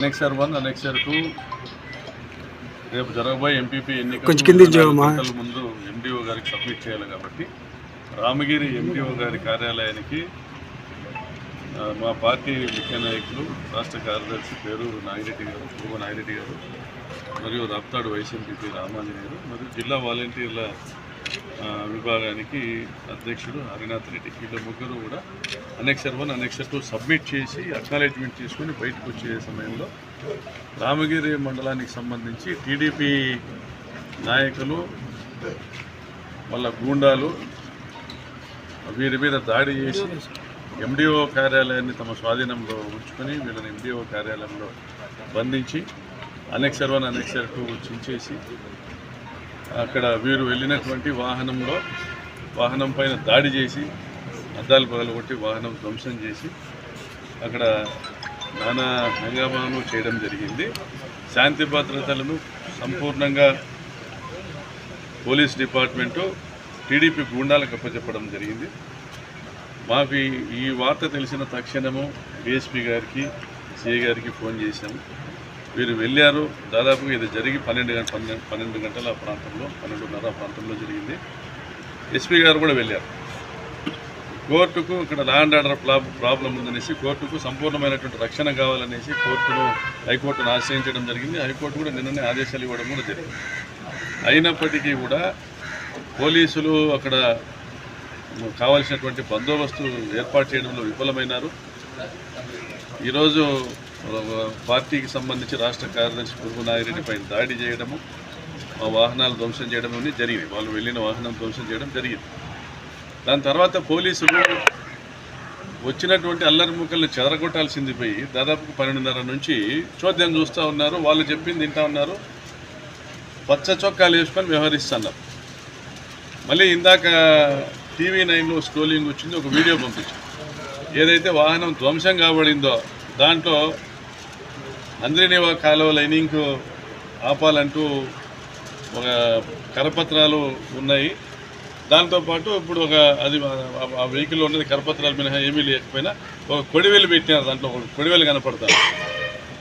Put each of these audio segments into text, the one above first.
Annexure 1, Annexure 2 రేపు జరగబోయే MPP ఎన్నికల ముందు ఎండిఓ గారికి సబ్మిట్ చేయాలి కాబట్టి రామగిరి ఎండిఓ గారి కార్యాలయానికి మా పార్టీ ముఖ్య నాయకులు రాష్ట్ర కార్యదర్శి పేరూరు నాగిరెడ్డి గారు, పూర్వ నాగిరెడ్డి గారు మరియు రాప్తాడు వైస్ ఎంపీపీ రామాంజనేయులు మరియు జిల్లా వాలంటీర్ల విభాగానికి అధ్యక్షుడు హరినాథ్ రెడ్డి, వీళ్ళ ముగ్గురు కూడా Annexure 1, Annexure 2 సబ్మిట్ చేసి అక్నాలెడ్జ్మెంట్ తీసుకుని బయటకు వచ్చే సమయంలో రామగిరి మండలానికి సంబంధించి టీడీపీ నాయకులు వాళ్ళ గూండాలు వీరి మీద దాడి చేసి ఎండిఓ కార్యాలయాన్ని తమ స్వాధీనంలో ఉంచుకొని వీళ్ళని ఎండిఓ కార్యాలయంలో బంధించి Annexure 1, Annexure 2 చించేసి అక్కడ వీరు వెళ్ళినటువంటి వాహనం పైన దాడి చేసి అద్దాలు పగలగొట్టి వాహనం ధ్వంసం చేసి అక్కడ నానా హంగామాను చేయడం జరిగింది. శాంతి భద్రతలను సంపూర్ణంగా పోలీస్ డిపార్ట్మెంటు టీడీపీ గూండాలకు అప్పచెప్పడం జరిగింది. మాకు ఈ వార్త తెలిసిన తక్షణము డిఎస్పీ గారికి, సిఐ గారికి ఫోన్ చేశాము. వీరు వెళ్ళారు. దాదాపుగా ఇది జరిగి 12 గంటల ప్రాంతంలో, 12:30 ప్రాంతంలో జరిగింది. ఎస్పీ గారు కూడా వెళ్ళారు. కోర్టుకు ఇక్కడ లా అండ్ ఆర్డర్ ప్రాబ్లం ఉందనేసి కోర్టుకు సంపూర్ణమైనటువంటి రక్షణ కావాలనేసి హైకోర్టును ఆశ్రయించడం జరిగింది. హైకోర్టు కూడా నిన్ననే ఆదేశాలు ఇవ్వడం కూడా జరిగింది. అయినప్పటికీ కూడా పోలీసులు అక్కడ కావాల్సినటువంటి బందోబస్తు ఏర్పాటు చేయడంలో విఫలమైనారు. ఈరోజు పార్టీకి సంబంధించి రాష్ట్ర కార్యదర్శి పూర్వ నాగిరెడ్డి పైన దాడి చేయడము, ఆ వాహనాలు ధ్వంసం చేయడం అన్నీ జరిగింది. వాళ్ళు వెళ్ళిన వాహనం ధ్వంసం చేయడం జరిగింది. దాని తర్వాత పోలీసులు వచ్చినటువంటి అల్లరి ముక్కల్ని చెదరగొట్టాల్సింది పోయి దాదాపు 12:30 నుంచి చోద్యం చూస్తూ ఉన్నారు. వాళ్ళు చెప్పింది వింటా ఉన్నారు. పచ్చ చొక్కాలు వేసుకొని వ్యవహరిస్తున్నారు. మళ్ళీ ఇందాక TV9లో స్క్రోలింగ్ వచ్చింది, ఒక వీడియో పంపించింది. ఏదైతే వాహనం ధ్వంసం కాబడిందో దాంట్లో అంద్రినివా కాలువ లైనింగ్ ఆపాలంటూ ఒక కరపత్రాలు ఉన్నాయి. దాంతోపాటు ఇప్పుడు ఆ వెహికల్లో ఉన్నది కరపత్రాలు మినహా ఏమీ లేకపోయినా ఒక కొడివేలు పెట్టినారు. దాంట్లో ఒక కొడివేలు కనపడతారు.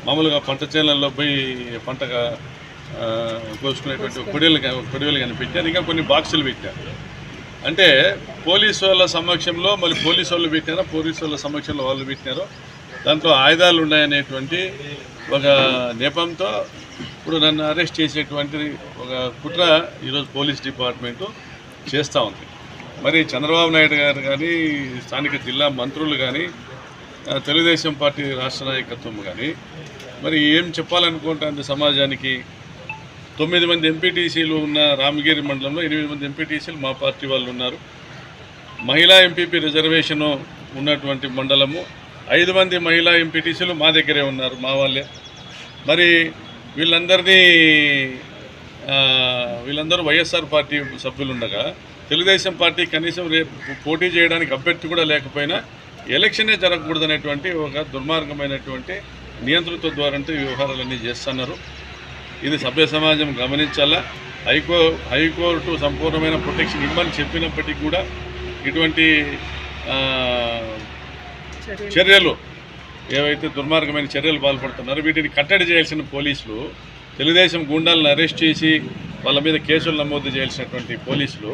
మామూలుగా పంట చేనులలో పోయి పంటగా కోసుకునేటువంటి కొడివేలు కనిపెట్టారు. ఇంకా కొన్ని బాక్సులు పెట్టారు. అంటే పోలీసు వాళ్ళ సమక్షంలో మళ్ళీ పోలీసు వాళ్ళు పెట్టారో, పోలీసు వాళ్ళ సమక్షంలో వాళ్ళు పెట్టినారో దాంట్లో ఆయుధాలు ఉన్నాయనేటువంటి ఒక నెపంతో ఇప్పుడు నన్ను అరెస్ట్ చేసేటువంటి ఒక కుట్ర ఈరోజు పోలీస్ డిపార్ట్మెంటు చేస్తూ ఉంది. మరి చంద్రబాబు నాయుడు గారు కానీ, స్థానిక జిల్లా మంత్రులు కానీ, తెలుగుదేశం పార్టీ రాష్ట్ర నాయకత్వం కానీ మరి ఏం చెప్పాలనుకుంటుంది సమాజానికి? 9 మంది ఎంపీటీసీలు ఉన్న రామగిరి మండలంలో 8 మంది ఎంపీటీసీలు మా పార్టీ వాళ్ళు ఉన్నారు. మహిళా ఎంపీపీ రిజర్వేషను ఉన్నటువంటి మండలము 5 మంది మహిళా ఎంపీటీసీలు మా దగ్గరే ఉన్నారు, మా వాళ్ళే. మరి వీళ్ళందరూ వైఎస్ఆర్ పార్టీ సభ్యులు ఉండగా తెలుగుదేశం పార్టీ కనీసం రేపు పోటీ చేయడానికి అభ్యర్థి కూడా లేకపోయినా ఎలక్షనే జరగకూడదనేటువంటి ఒక దుర్మార్గమైనటువంటి నియంతృత్వ ద్వారా ఈ వ్యవహారాలన్నీ చేస్తున్నారు. ఇది సభ్య సమాజం గమనించాలా. హైకోర్టు సంపూర్ణమైన ప్రొటెక్షన్ ఇవ్వని చెప్పినప్పటికీ కూడా ఇటువంటి చర్యలు ఏవైతే దుర్మార్గమైన చర్యలు పాల్పడుతున్నారో వీటిని కట్టడి చేయాల్సిన పోలీసులు, తెలుగుదేశం గుండాలను అరెస్ట్ చేసి వాళ్ళ మీద కేసులు నమోదు చేయాల్సినటువంటి పోలీసులు,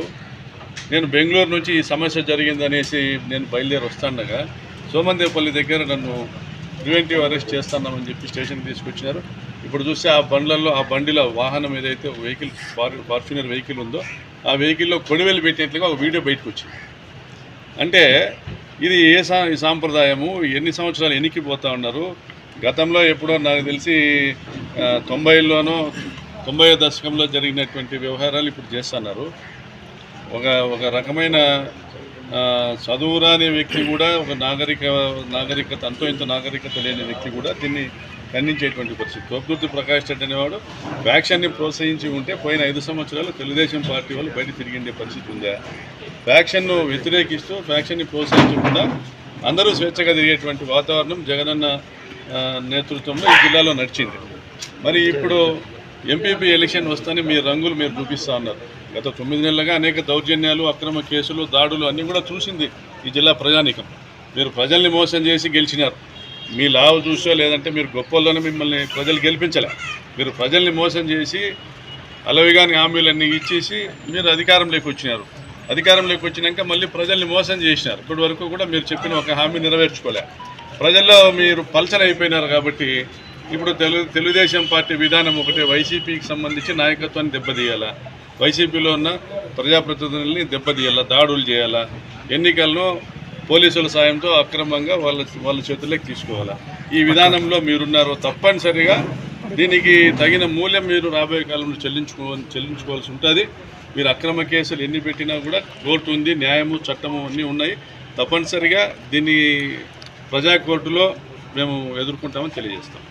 నేను బెంగళూరు నుంచి ఈ సమస్య జరిగిందనేసి నేను బయలుదేరి వస్తుండగా సోమందేపల్లి దగ్గర నన్ను ప్రివెంటివ్ అరెస్ట్ చేస్తున్నామని చెప్పి స్టేషన్కి తీసుకొచ్చినారు. ఇప్పుడు చూస్తే ఆ బండిలో వాహనం ఏదైతే వెహికల్ ఫార్చునర్ వెహికల్ ఉందో ఆ వెహికల్లో కొడివేలు పెట్టినట్లుగా ఒక వీడియో బయటకు వచ్చింది. అంటే ఇది ఏ సాంప్రదాయము? ఎన్ని సంవత్సరాలు ఎన్నికిపోతూ ఉన్నారు? గతంలో ఎప్పుడో నాకు తెలిసి 90లోనో 90వ దశకంలో జరిగినటువంటి వ్యవహారాలు ఇప్పుడు చేస్తున్నారు. ఒక రకమైన చదువురాని వ్యక్తి కూడా, ఒక నాగరికత అంతో ఇంత నాగరికత లేని వ్యక్తి కూడా దీన్ని ఖండించేటువంటి పరిస్థితి. తోపుదుర్తి ప్రకాష్ రెడ్డి అనేవాడు ఫ్యాక్షన్ని ప్రోత్సహించి ఉంటే పోయిన 5 సంవత్సరాలు తెలుగుదేశం పార్టీ వాళ్ళు బయట తిరిగిండే పరిస్థితి ఉందా? ఫ్యాక్షన్ను వ్యతిరేకిస్తూ ఫ్యాక్షన్ని ప్రోత్సహించకుండా అందరూ స్వేచ్ఛగా తిరిగేటువంటి వాతావరణం జగనన్న నేతృత్వంలో ఈ జిల్లాలో నడిచింది. మరి ఇప్పుడు ఎంపీపీ ఎలక్షన్ వస్తానే మీ రంగులు మీరు చూపిస్తూ ఉన్నారు. గత 9 నెలలుగా అనేక దౌర్జన్యాలు, అక్రమ కేసులు, దాడులు అన్నీ కూడా చూసింది ఈ జిల్లా ప్రజానీకం. మీరు ప్రజల్ని మోసం చేసి గెలిచినారు. మీ లావు చూసో లేదంటే మీరు గొప్పల్లోనే మిమ్మల్ని ప్రజలు గెలిపించలే. మీరు ప్రజల్ని మోసం చేసి అలవిగాని హామీలన్నీ ఇచ్చేసి మీరు అధికారంలోకి వచ్చినారు. అధికారంలోకి వచ్చినాక మళ్ళీ ప్రజల్ని మోసం చేసినారు. ఇప్పటి వరకు కూడా మీరు చెప్పిన ఒక హామీ నెరవేర్చుకోలే. ప్రజల్లో మీరు పల్చన అయిపోయినారు. కాబట్టి ఇప్పుడు తెలుగుదేశం పార్టీ విధానం ఒకటే, వైసీపీకి సంబంధించి నాయకత్వాన్ని దెబ్బతీయాలా, వైసీపీలో ఉన్న ప్రజాప్రతినిధుల్ని దెబ్బతీయాలా, దాడులు చేయాలా, ఎన్నికలను పోలీసుల సాయంతో అక్రమంగా వాళ్ళ చేతుల్లోకి తీసుకోవాలా. ఈ విధానంలో మీరున్నారు. తప్పనిసరిగా దీనికి తగిన మూల్యం మీరు రాబోయే కాలంలో చెల్లించుకోవాల్సి ఉంటుంది. మీరు అక్రమ కేసులు ఎన్ని పెట్టినా కూడా కోర్టు ఉంది, న్యాయము చట్టము అన్నీ ఉన్నాయి. తప్పనిసరిగా దీన్ని ప్రజా కోర్టులో మేము ఎదుర్కొంటామని తెలియజేస్తాం.